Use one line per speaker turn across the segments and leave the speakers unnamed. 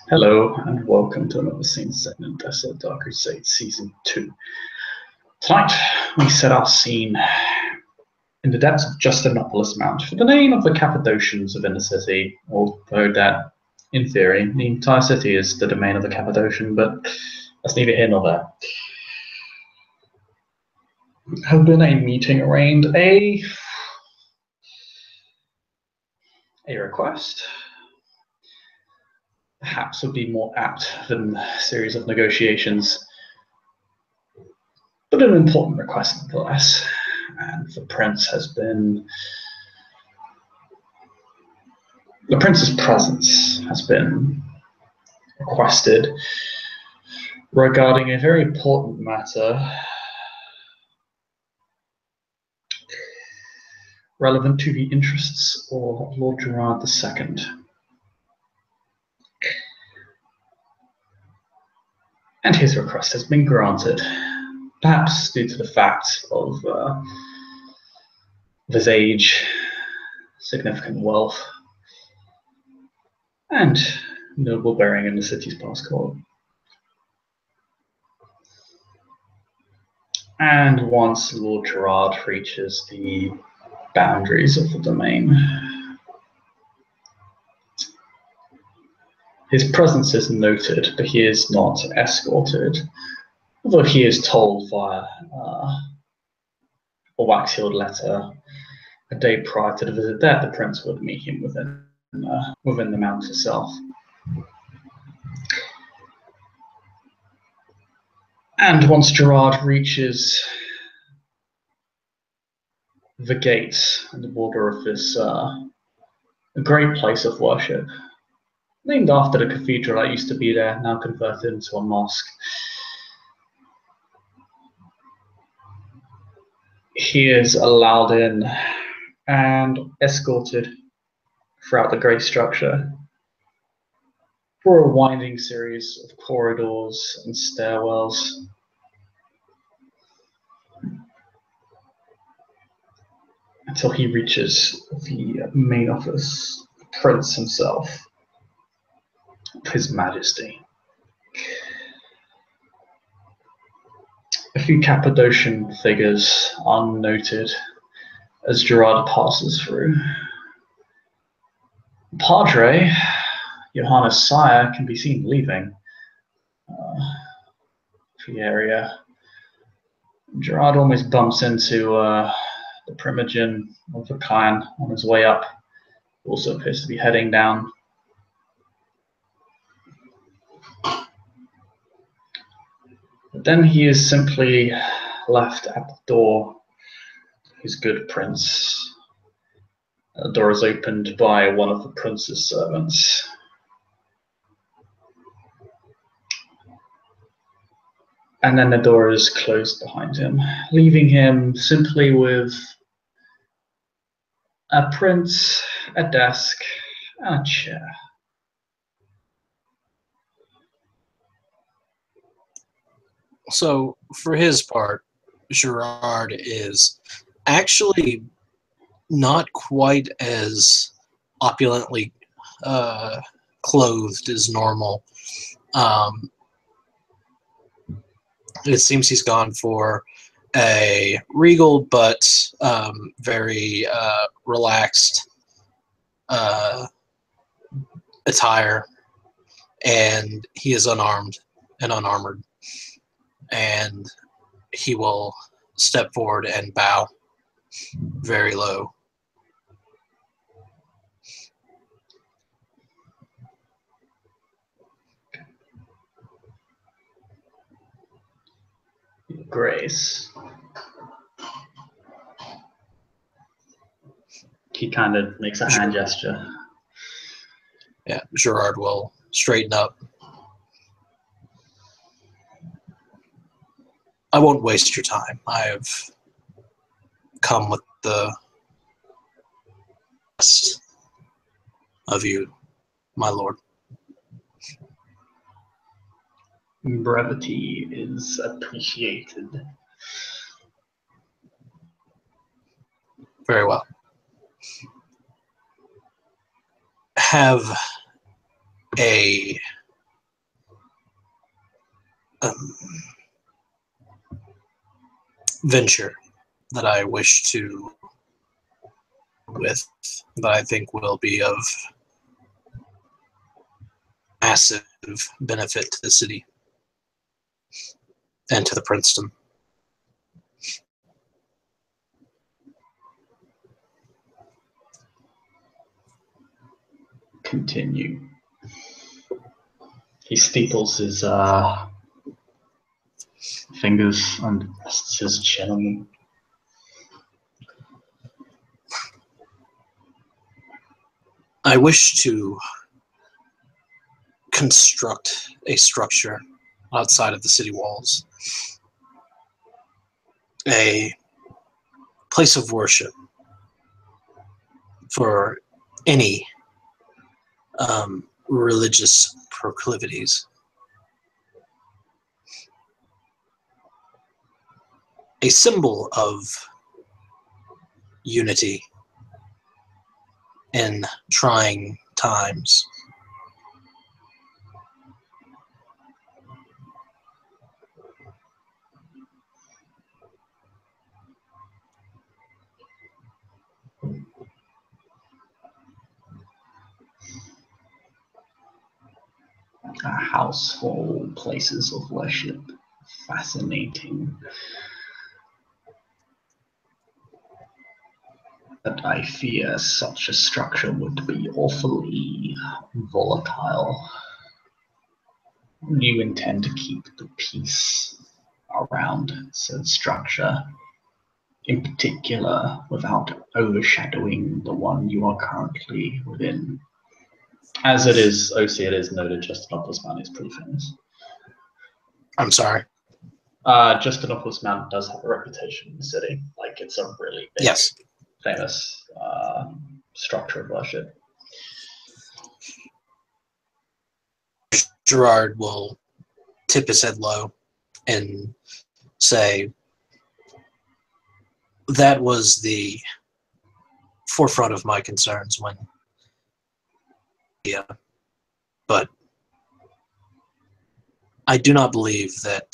Hello and welcome to another scene set in Desert Dark Crusade Season 2. Tonight we set our scene in the depths of Justinopolis Mount for the name of the Cappadocians of Inner City, although that, in theory, the entire city is the domain of the Cappadocian, but that's neither here nor there. Have been a meeting arranged, a request. Perhaps would be more apt than a series of negotiations, but an important request nonetheless. And the prince's presence has been requested regarding a very important matter relevant to the interests of Lord Gerard II. And his request has been granted, perhaps due to the fact of his age, significant wealth, and noble bearing in the city's past court. And once Lord Gerard reaches the boundaries of the domain, his presence is noted, but he is not escorted, although he is told via a wax-sealed letter a day prior to the visit that the prince would meet him within the mount itself. And once Gerard reaches the gates and the border of this a great place of worship, named after the cathedral that used to be there, now converted into a mosque, he is allowed in and escorted throughout the great structure for a winding series of corridors and stairwells until he reaches the main office, the prince himself, His Majesty. A few Cappadocian figures are noted as Gerard passes through. Padre Johannes Sire can be seen leaving the area. Gerard almost bumps into the primogen of the clan on his way up, who also appears to be heading down. But then he is simply left at the door, his good prince. The door is opened by one of the prince's servants. And then the door is closed behind him, leaving him simply with a prince, a desk, and a chair.
So, for his part, Gerard is actually not quite as opulently clothed as normal. It seems he's gone for a regal but very relaxed attire, and he is unarmed and unarmored. And he will step forward and bow very low.
Grace. He kind of makes a hand gesture.
Yeah, Gerard will straighten up. I won't waste your time. I have come with the best of you, my lord.
Brevity is appreciated.
Very well. Have a venture that I wish to with that I think will be of massive benefit to the city and to the Princeton.
Continue. He steeples his fingers and rests his chin on them.
I wish to construct a structure outside of the city walls, a place of worship for any religious proclivities, a symbol of unity in trying times.
A house for places of worship. Fascinating. But I fear such a structure would be awfully volatile. You intend to keep the peace around said structure, in particular, without overshadowing the one you are currently within. As it is, OC, it is noted Justinopoulos Mount is pretty famous.
I'm sorry.
Justinopoulos Mount does have a reputation in the city. Like, it's a really big,
Yes.
famous structure of worship.
Gerard will tip his head low and say, that was the forefront of my concerns when, yeah, but I do not believe that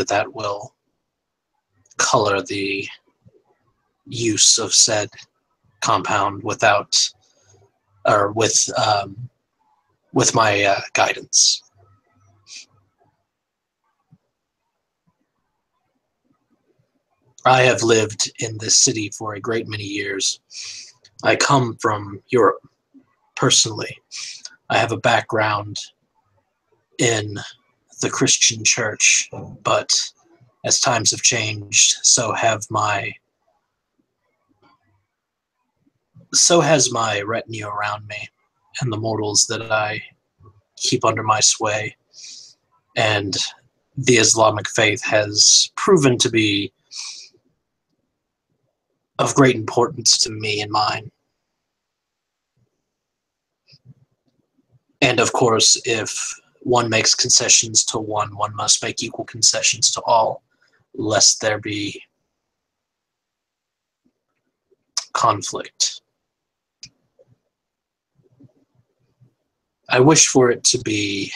that will color the use of said compound without, or with my guidance. I have lived in this city for a great many years. I come from Europe, personally. I have a background in the Christian church, but as times have changed, so has my retinue around me and the mortals that I keep under my sway. And the Islamic faith has proven to be of great importance to me and mine. And of course, if one makes concessions to one, one must make equal concessions to all, lest there be conflict. I wish for it to be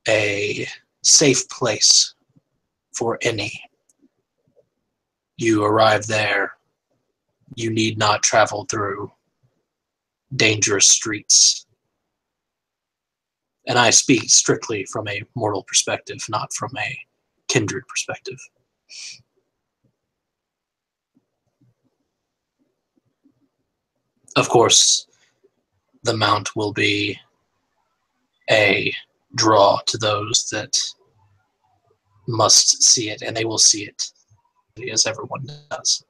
a safe place for any. You arrive there, you need not travel through dangerous streets. And I speak strictly from a mortal perspective, not from a kindred perspective. Of course, the mount will be a draw to those that must see it, and they will see it, as everyone does.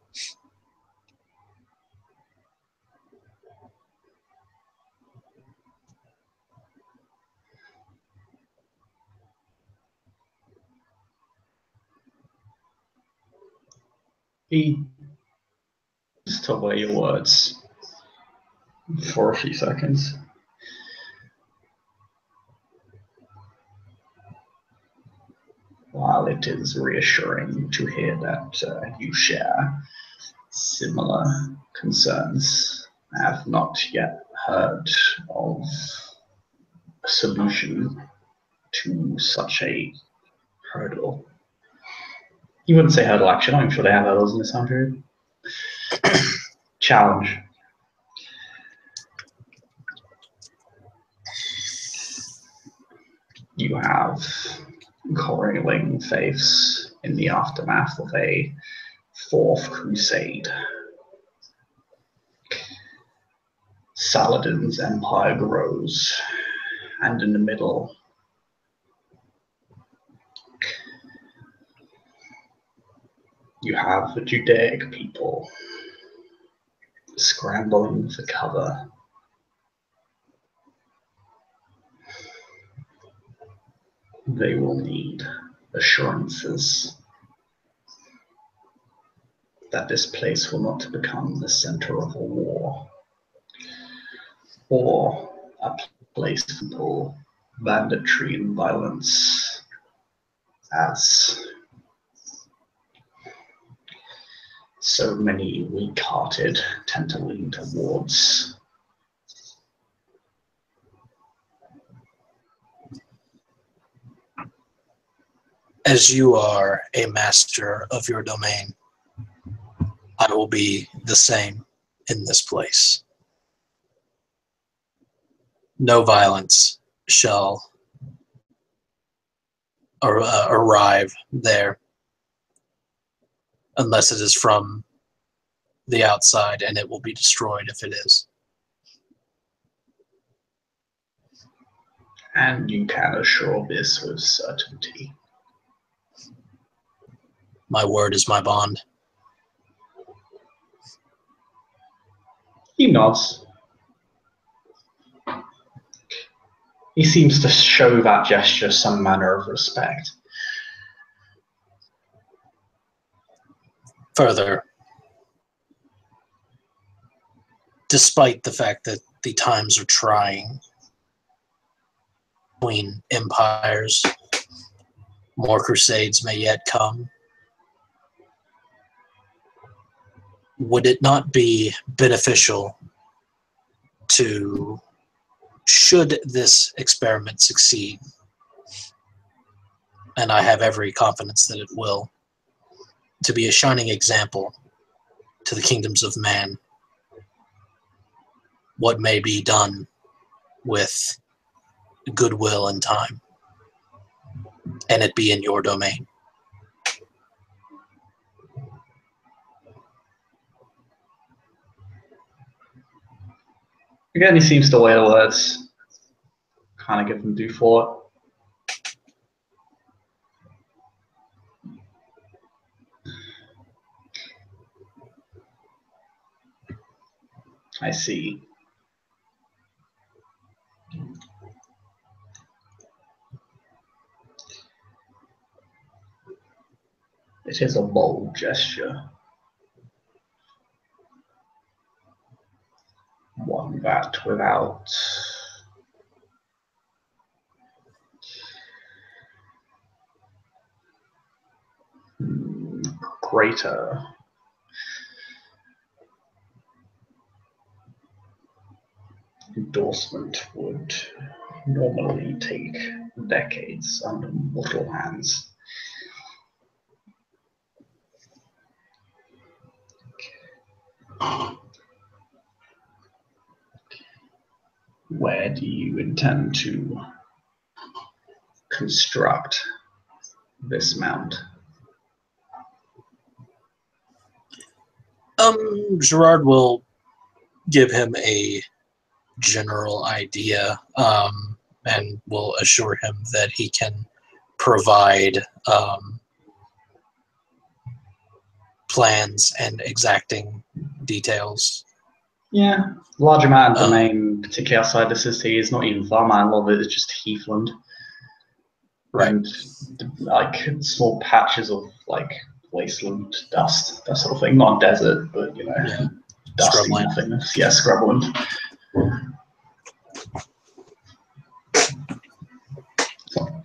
Just to weigh your words for a few seconds. While it is reassuring to hear that you share similar concerns, I have not yet heard of solution to such a hurdle. You wouldn't say hurdle, actually. I'm sure they have hurdles in this time period. Challenge. You have coiling faiths in the aftermath of a fourth crusade. Saladin's empire grows, and in the middle, you have the Judaic people scrambling for cover. They will need assurances that this place will not become the center of a war or a place for people, banditry and violence as so many weak-hearted tend to lean towards.
As you are a master of your domain, I will be the same in this place. No violence shall arrive there unless it is from the outside, and it will be destroyed if it is.
And you can assure this with certainty.
My word is my bond.
He nods. He seems to show that gesture some manner of respect.
Further, despite the fact that the times are trying between empires, more crusades may yet come. Would it not be beneficial to, should this experiment succeed, and I have every confidence that it will, to be a shining example to the kingdoms of man what may be done with goodwill and time, and it be in your domain?
Again, he seems to weigh the words, kind of give them due thought. I see. It is a bold gesture. One that without greater endorsement would normally take decades under mortal hands. Where do you intend to construct this mount?
Gerard will give him a general idea, and will assure him that he can provide plans and exacting details.
Yeah, large amount of domain, particularly outside the city, is not even farmland. A lot of it is just heathland.
Right.
And like small patches of like wasteland dust, that sort of thing. Not desert, but you know,
Yeah.
dusty
Scrubland.
nothingness. Yeah, scrubland.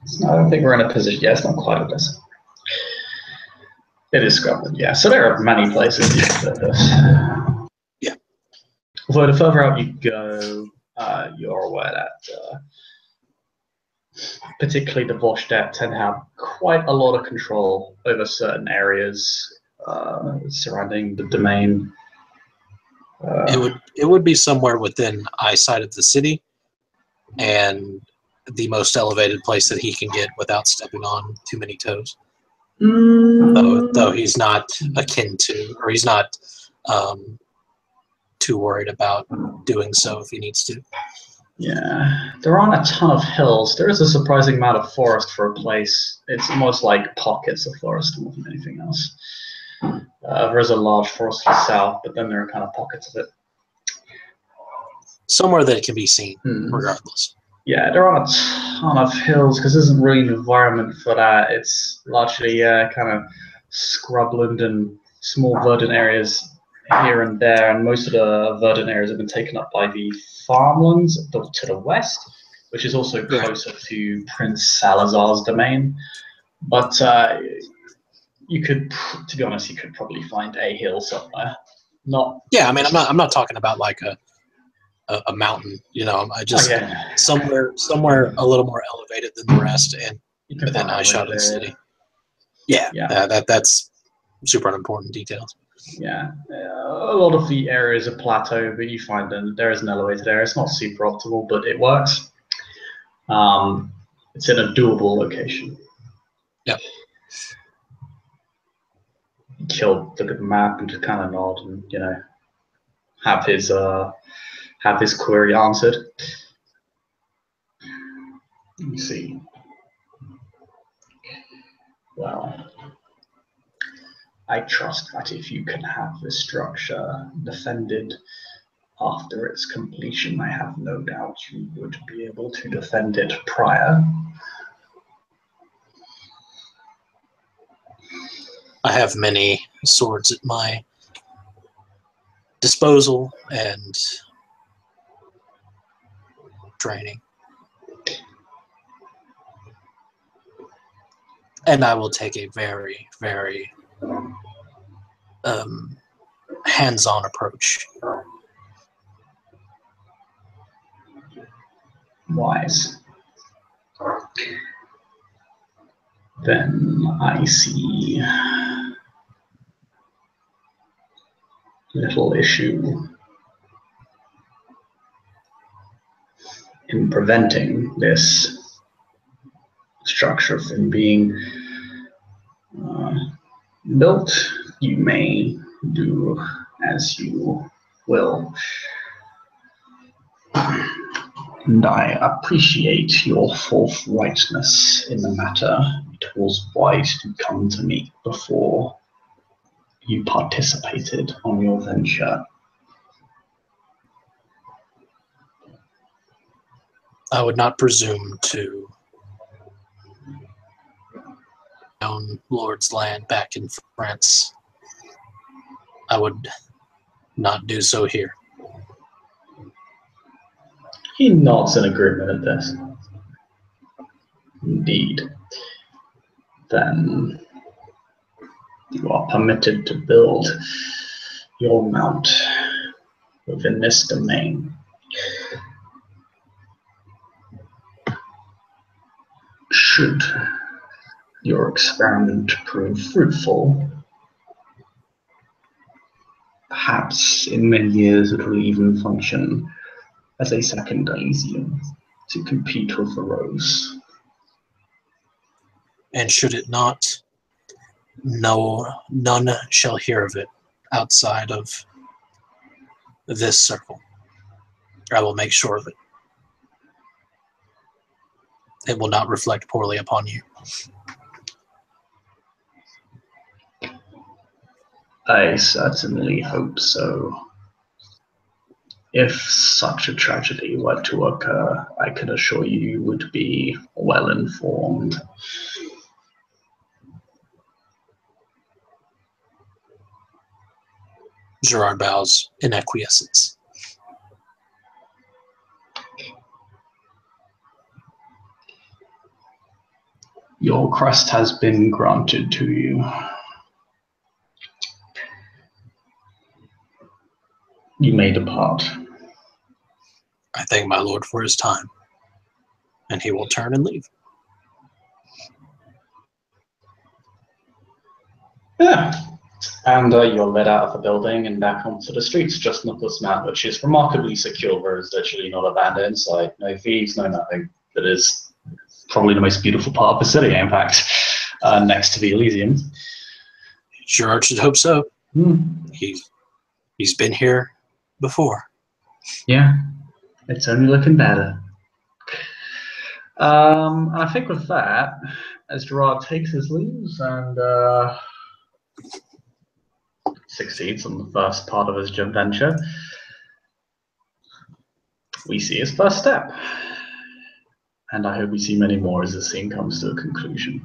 So I don't think we're in a position. Yeah, it's not quite a desert. It is scrubland. Yeah, so there are many places you can do this. Although the further out you go, you're aware that particularly the Vorstadt, tend to have quite a lot of control over certain areas surrounding the domain.
It would be somewhere within eyesight of the city, and the most elevated place that he can get without stepping on too many toes. Though he's not akin to, or he's not too worried about doing so if he needs to.
Yeah, there aren't a ton of hills. There is a surprising amount of forest for a place. It's almost like pockets of forest more than anything else. There is a large forest to the south, but then there are kind of pockets of it.
Somewhere that it can be seen, regardless.
Yeah, there aren't a ton of hills because there isn't really an environment for that. It's largely kind of scrubland and small verdant areas here and there, and most of the verdant areas have been taken up by the farmlands to the west, which is also closer to Prince Salazar's domain. But you could, to be honest, you could probably find a hill somewhere. Not.
Yeah, I mean, I'm not talking about like a mountain, you know. I just somewhere a little more elevated than the rest, and within eyeshot of the city. Yeah. That's super important details.
Yeah, a lot of the areas are plateau, but you find that there is an elevated area. It's not super optimal, but it works. It's in a doable location.
Yeah.
He'll look at the map and just kind of nod and, you know, have his query answered. Let me see. Well, I trust that if you can have the structure defended after its completion, I have no doubt you would be able to defend it prior.
I have many swords at my disposal and training. And I will take a very, very hands-on approach.
Wise. Then I see little issue in preventing this structure from being built. You may do as you will. And I appreciate your forthrightness in the matter. It was wise to come to me before you participated on your venture.
I would not presume to own Lord's land back in France. I would not do so here.
He nods in agreement at this. Indeed. Then you are permitted to build your mount within this domain. Should your experiment prove fruitful, perhaps in many years it will even function as a second Elysium to compete with the Rose.
And should it not, none shall hear of it outside of this circle. I will make sure of it. It will not reflect poorly upon you.
I certainly hope so. If such a tragedy were to occur, I can assure you would be well informed.
Gerard bows in acquiescence.
Your crest has been granted to you. You may depart.
I thank my lord for his time, and he will turn and leave.
Yeah. And you're led out of the building and back onto the streets, just Nicholas Mount, which is remarkably secure. There is literally not a band inside, no thieves, no nothing. It is probably the most beautiful part of the city, in fact, next to the Elysium.
Gerard should hope so.
Hmm.
He's been here before.
Yeah, it's only looking better. I think with that, as Gerard takes his leaves and succeeds on the first part of his adventure, we see his first step. And I hope we see many more as the scene comes to a conclusion.